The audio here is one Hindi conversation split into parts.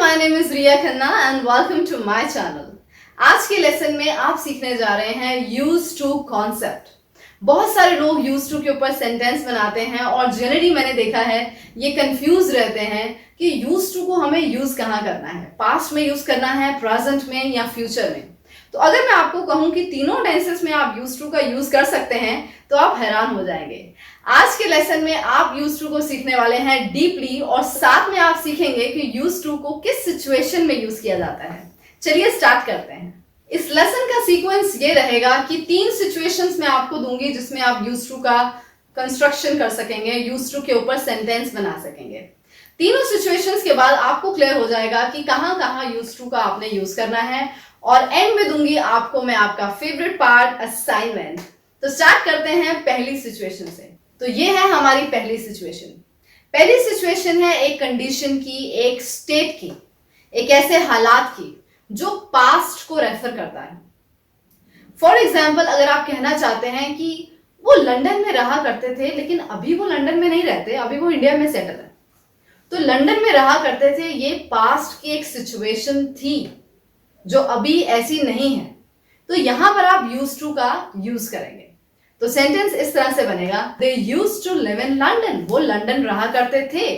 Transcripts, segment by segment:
my name is Riya Khanna and welcome to my channel. आज के लेसन में आप सीखने जा रहे हैं यूज टू कॉन्सेप्ट। बहुत सारे लोग यूज टू के ऊपर सेंटेंस बनाते हैं और जनरली मैंने देखा है ये कंफ्यूज रहते हैं कि यूज टू को हमें यूज कहाँ करना है, पास्ट में यूज करना है, प्रेजेंट में या फ्यूचर में। तो अगर मैं आपको कहूं कि तीनों टेंसेस में आप यूज टू का यूज कर सकते हैं तो आप हैरान हो जाएंगे। आज के लेसन में आप यूज टू को सीखने वाले हैं डीपली और साथ में आप सीखेंगे कि यूज टू को किस सिचुएशन में यूज किया जाता है। चलिए स्टार्ट करते हैं। इस लेसन का सीक्वेंस ये रहेगा कि 3 सिचुएशंस मैं आपको दूंगी जिसमें आप यूज टू का कंस्ट्रक्शन कर सकेंगे, यूज टू के ऊपर सेंटेंस बना सकेंगे। तीनों सिचुएशंस के बाद आपको क्लियर हो जाएगा कि कहां कहां यूज टू का आपने यूज करना है और एंड में दूंगी आपको मैं आपका फेवरेट पार्ट असाइनमेंट। तो स्टार्ट करते हैं पहली सिचुएशन से। तो ये है हमारी पहली सिचुएशन। पहली सिचुएशन है एक कंडीशन की, एक स्टेट की, एक ऐसे हालात की जो पास्ट को रेफर करता है। फॉर एग्जाम्पल, अगर आप कहना चाहते हैं कि वो लंदन में रहा करते थे लेकिन अभी वो लंदन में नहीं रहते, अभी वो इंडिया में सेटल है, तो लंदन में रहा करते थे ये पास्ट की एक सिचुएशन थी जो अभी ऐसी नहीं है। तो यहां पर आप यूज टू का यूज करेंगे। तो सेंटेंस इस तरह से बनेगा, they used to live in London. वो लंदन रहा करते थे,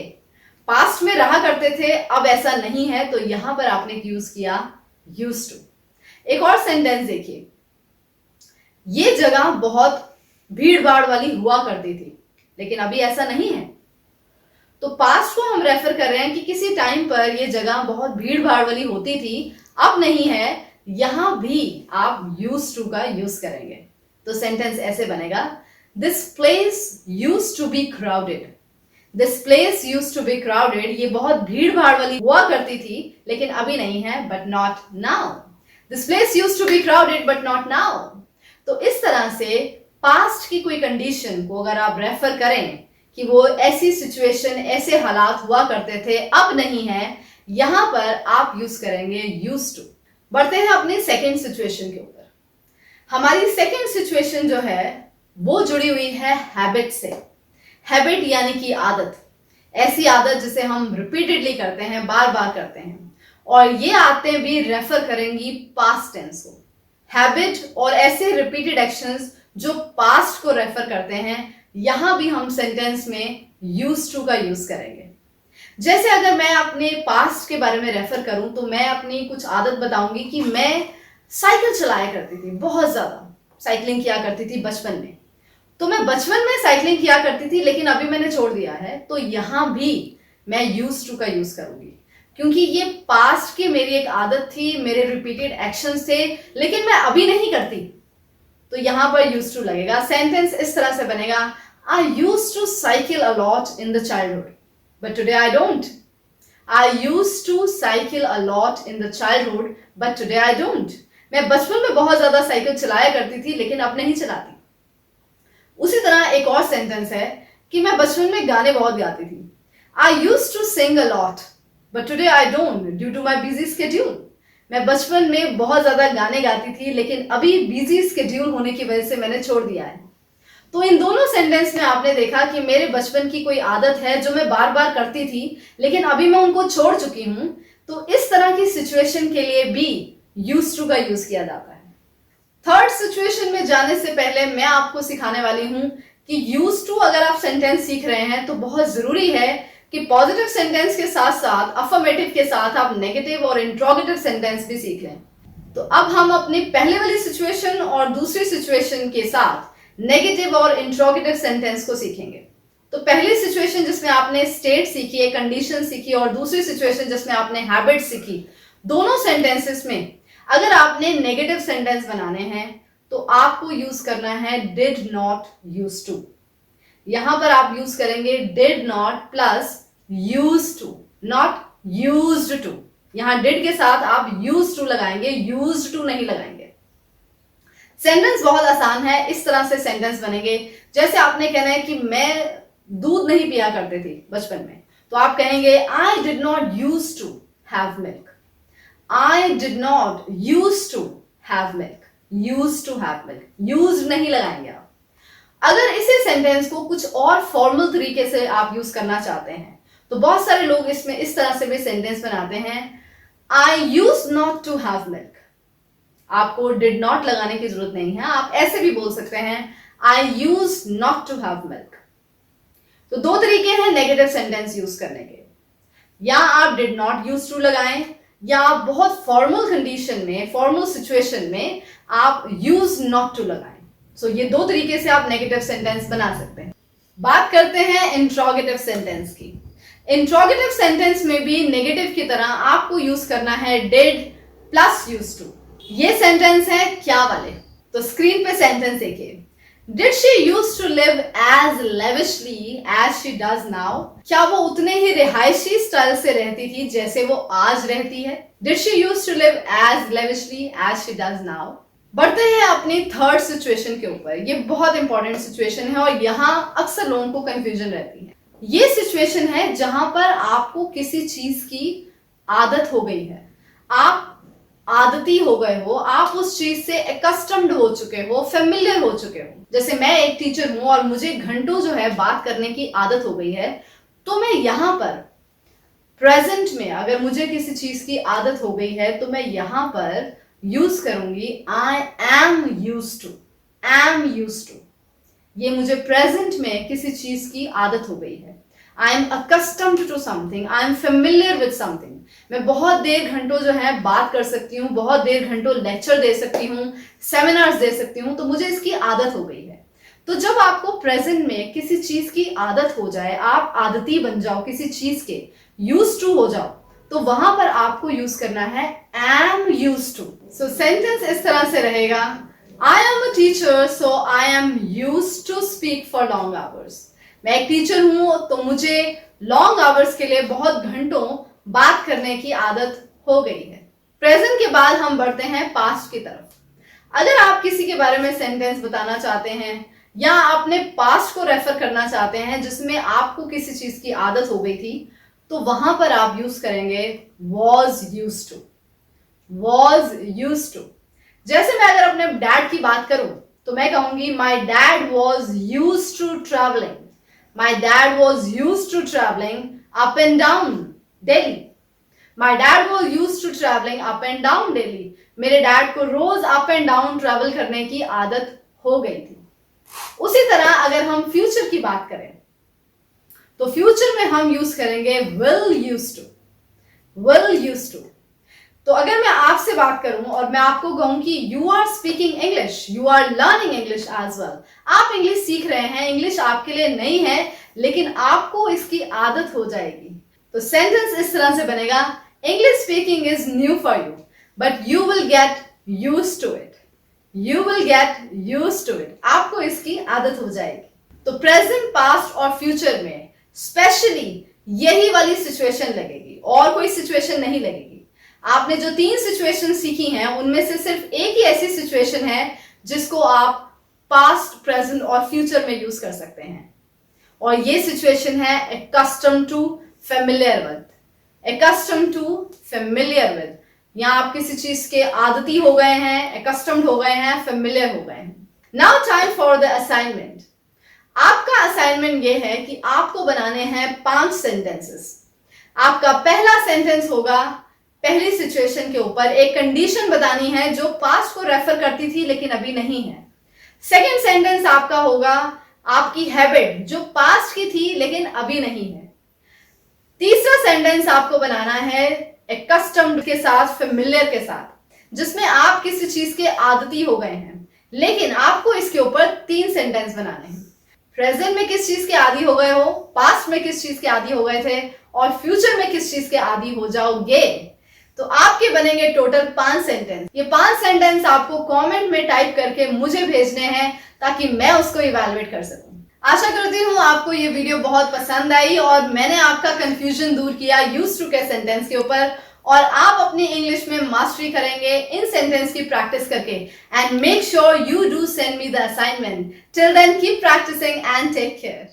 पास्ट में रहा करते थे, अब ऐसा नहीं है, तो यहां पर आपने यूज किया यूज टू। एक और सेंटेंस देखिए, ये जगह बहुत भीड़ भाड़ वाली हुआ करती थी लेकिन अभी ऐसा नहीं है। तो पास्ट को हम रेफर कर रहे हैं कि किसी टाइम पर ये जगह बहुत भीड़ भाड़ वाली होती थी, अब नहीं है। यहां भी आप यूज टू का यूज करेंगे। तो सेंटेंस ऐसे बनेगा, this place use to be crowded. This place use to be crowded. ये बहुत भीड़ भाड़ वाली हुआ करती थी लेकिन अभी नहीं है, but not now. This place use to be crowded but not now. तो इस तरह से पास्ट की कोई कंडीशन को अगर आप रेफर करें कि वो ऐसी सिचुएशन, ऐसे हालात हुआ करते थे, अब नहीं है, यहां पर आप यूज करेंगे यूज टू। बढ़ते हैं अपनी सेकेंड सिचुएशन के ऊपर। हमारी सेकेंड सिचुएशन जो है वो जुड़ी हुई है हैबिट से। हैबिट यानी कि आदत, ऐसी आदत जिसे हम रिपीटेडली करते हैं, बार बार करते हैं, और ये आदतें भी रेफर करेंगी पास्ट टेंस को। हैबिट और ऐसे रिपीटेड एक्शंस जो पास्ट को रेफर करते हैं, यहां भी हम सेंटेंस में यूज टू का यूज करेंगे। जैसे अगर मैं अपने पास्ट के बारे में रेफर करूं तो मैं अपनी कुछ आदत बताऊंगी कि मैं साइकिल चलाया करती थी, बहुत ज्यादा साइकिलिंग किया करती थी बचपन में। तो मैं बचपन में साइकिलिंग किया करती थी लेकिन अभी मैंने छोड़ दिया है, तो यहां भी मैं यूज टू का यूज करूंगी क्योंकि ये पास्ट की मेरी एक आदत थी, मेरे रिपीटेड एक्शंस थे, लेकिन मैं अभी नहीं करती, तो यहां पर यूज टू लगेगा। सेंटेंस इस तरह से बनेगा, I used to cycle a lot in the childhood but today I don't. I used to cycle a lot in the childhood but today I don't. मैं बचपन में बहुत ज्यादा साइकिल चलाया करती थी लेकिन अब नहीं चलाती। उसी तरह एक और सेंटेंस है कि मैं बचपन में गाने बहुत गाती थी। I used to sing a lot but today I don't due to my busy schedule. मैं बचपन में बहुत ज्यादा गाने गाती थी लेकिन अभी बिजी स्केड्यूल होने की वजह से मैंने छोड़ दिया है। तो इन दोनों सेंटेंस में आपने देखा कि मेरे बचपन की कोई आदत है जो मैं बार बार करती थी लेकिन अभी मैं उनको छोड़ चुकी हूं। तो इस तरह की सिचुएशन के लिए भी यूज टू का यूज किया जाता है। थर्ड सिचुएशन में जाने से पहले मैं आपको सिखाने वाली हूं कि यूज टू अगर आप सेंटेंस सीख रहे हैं तो बहुत जरूरी है कि पॉजिटिव सेंटेंस के साथ साथ अफर्मेटिव के साथ आप नेगेटिव और इंट्रोगेटिव सेंटेंस भी सीख लें। तो अब हम अपनी पहले वाली सिचुएशन और दूसरी सिचुएशन के साथ नेगेटिव और इंट्रोगेटिव सेंटेंस को सीखेंगे। तो पहली सिचुएशन जिसमें आपने स्टेट सीखी है, कंडीशन सीखी, और दूसरी सिचुएशन जिसमें आपने हैबिट सीखी, दोनों सेंटेंसेस में अगर आपने नेगेटिव सेंटेंस बनाने हैं तो आपको यूज करना है डिड नॉट यूज टू। यहां पर आप यूज करेंगे did not plus use to, not used to. यहां डिड के साथ आप यूज टू लगाएंगे, यूज्ड टू नहीं लगाएंगे। सेंटेंस बहुत आसान है, इस तरह से सेंटेंस बनेंगे। जैसे आपने कहना है कि मैं दूध नहीं पिया करते थे बचपन में, तो आप कहेंगे I did not use to have milk. I did not use to have milk, use to have milk, use नहीं लगाएंगे आप। अगर इसी सेंटेंस को कुछ और फॉर्मल तरीके से आप यूज करना चाहते हैं तो बहुत सारे लोग इसमें इस तरह से भी सेंटेंस बनाते हैं, I used not to have milk. आपको डिड नॉट लगाने की जरूरत नहीं है, आप ऐसे भी बोल सकते हैं, I used not to have milk. तो दो तरीके हैं नेगेटिव सेंटेंस यूज करने के, या आप डिड नॉट यूज टू लगाएं, या आप बहुत फॉर्मल कंडीशन में, फॉर्मल सिचुएशन में आप यूज नॉट टू लगाएं। सो ये दो तरीके से आप नेगेटिव सेंटेंस बना सकते हैं। बात करते हैं इंट्रोगेटिव सेंटेंस की। इंट्रोगेटिव सेंटेंस में भी नेगेटिव की तरह आपको यूज करना है डिड प्लस यूज टू। ये सेंटेंस है क्या वाले, तो स्क्रीन पे सेंटेंस देखिए, Did she used to live as lavishly as she does now? क्या वो उतने ही रिहायशी स्टाइल से रहती थी जैसे वो आज रहती है? Did she used to live as lavishly as she does now? बढ़ते हैं अपनी थर्ड सिचुएशन के ऊपर। ये बहुत इंपॉर्टेंट सिचुएशन है और यहाँ अक्सर लोगों को कंफ्यूजन रहती है। ये सिचुएशन है जहां पर आपको किसी चीज की आदत हो गई है, आप आदती हो गए हो, आप उस चीज से एकस्टम्ड हो चुके हो, फेमिलियर हो चुके हो। जैसे मैं एक टीचर हूं और मुझे घंटों जो है बात करने की आदत हो गई है, तो मैं यहां पर प्रेजेंट में अगर मुझे किसी चीज की आदत हो गई है तो मैं यहां पर यूज करूंगी I am used to. Am used to, ये मुझे प्रेजेंट में किसी चीज की आदत हो गई है। I am accustomed to something, I am familiar with something. मैं बहुत देर घंटों जो है बात कर सकती हूँ, बहुत देर घंटों लेक्चर दे सकती हूँ, सेमिनार्स दे सकती हूँ, तो मुझे इसकी आदत हो गई है। तो जब आपको प्रेजेंट में किसी चीज की आदत हो जाए, आप आदती बन जाओ किसी चीज के, यूज टू हो जाओ, तो वहां पर आपको यूज करना है am use to. So sentence इस तरह से रहेगा, I am a teacher so I am use to speak for long hours. मैं एक टीचर हूं तो मुझे लॉन्ग आवर्स के लिए, बहुत घंटों बात करने की आदत हो गई है। प्रेजेंट के बाद हम बढ़ते हैं पास्ट की तरफ। अगर आप किसी के बारे में सेंटेंस बताना चाहते हैं या अपने पास्ट को रेफर करना चाहते हैं जिसमें आपको किसी चीज की आदत हो गई थी, तो वहां पर आप यूज करेंगे was used to। was used to। जैसे मैं अगर अपने डैड की बात करूं तो मैं कहूंगी my dad was used to traveling। My dad was used to traveling up and down Delhi। My dad was used to traveling up and down Delhi। मेरे डैड को रोज अप एंड डाउन ट्रैवल करने की आदत हो गई थी। उसी तरह अगर हम फ्यूचर की बात करें तो फ्यूचर में हम यूज करेंगे will used to। will used to। तो अगर मैं आपसे बात करूं और मैं आपको कहूं कि you are speaking English, you are learning English as well, आप इंग्लिश सीख रहे हैं, इंग्लिश आपके लिए नई है लेकिन आपको इसकी आदत हो जाएगी, तो सेंटेंस इस तरह से बनेगा, English speaking is new for you but you will get used to it. You will get used to it, आपको इसकी आदत हो जाएगी। तो प्रेजेंट, पास्ट और फ्यूचर में स्पेशली यही वाली सिचुएशन लगेगी और कोई सिचुएशन नहीं लगेगी। आपने जो 3 सिचुएशन सीखी हैं उनमें से सिर्फ एक ही ऐसी सिचुएशन है जिसको आप पास्ट, प्रेजेंट और फ्यूचर में यूज कर सकते हैं, और ये सिचुएशन है accustomed to, familiar with। accustomed to, familiar with। यहां आप किसी चीज के आदती हो गए हैं, accustomed हो गए हैं, familiar हो गए हैं। Now time for the assignment। आपका असाइनमेंट ये है कि आपको बनाने हैं 5 सेंटेंसेस। आपका पहला सेंटेंस होगा पहली सिचुएशन के ऊपर, एक कंडीशन बतानी है जो पास्ट को रेफर करती थी लेकिन अभी नहीं है। सेकेंड सेंटेंस आपका होगा आपकी हैबिट जो पास्ट की थी लेकिन अभी नहीं है। तीसरा सेंटेंस आपको बनाना है accustomed के साथ, familiar के साथ, जिसमें आप किसी चीज के आदती हो गए हैं, लेकिन आपको इसके ऊपर 3 सेंटेंस बनाने हैं। प्रेजेंट में किस चीज के आदी हो गए हो, पास्ट में किस चीज के आदी हो गए थे, और फ्यूचर में किस चीज के आदी हो जाओगे। तो आपके बनेंगे टोटल 5 सेंटेंस। ये 5 सेंटेंस आपको कमेंट में टाइप करके मुझे भेजने हैं ताकि मैं उसको इवैल्यूएट कर सकूं। आशा करती हूँ आपको ये वीडियो बहुत पसंद आई और मैंने आपका कंफ्यूजन दूर किया यूज टू के सेंटेंस के ऊपर, और आप अपनी इंग्लिश में मास्टरी करेंगे इन सेंटेंस की प्रैक्टिस करके। And make sure you do send me the assignment. Till then keep practising and take care.